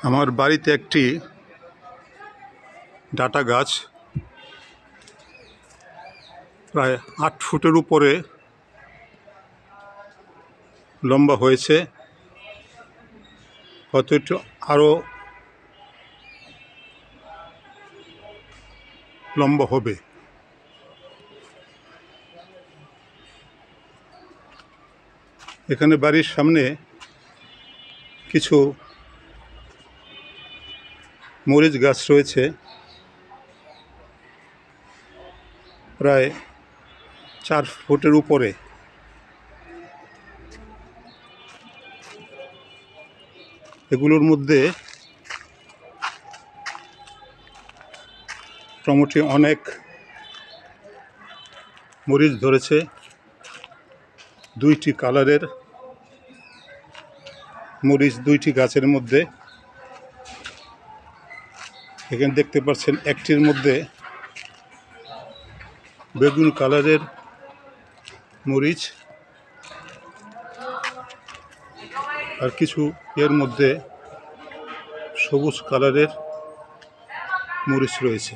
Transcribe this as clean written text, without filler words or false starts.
আমার বাড়িতে একটি ডাটা গাছ প্রায় 8 ফুটের উপরে লম্বা হয়েছে, হয়তো একটু আরও লম্বা হবে। এখানে বাড়ির সামনে কিছু মরিচ গাছ রয়েছে, প্রায় 4 ফুটের উপরে। এগুলোর মধ্যে মোটামুটি অনেক মরিচ ধরেছে, 2টি কালারের মরিচ 2টি গাছের মধ্যে। এখানে দেখতে পাচ্ছেন একটির মধ্যে বেগুন কালারের মরিচ, আর কিছু এর মধ্যে সবুজ কালারের মরিচ রয়েছে।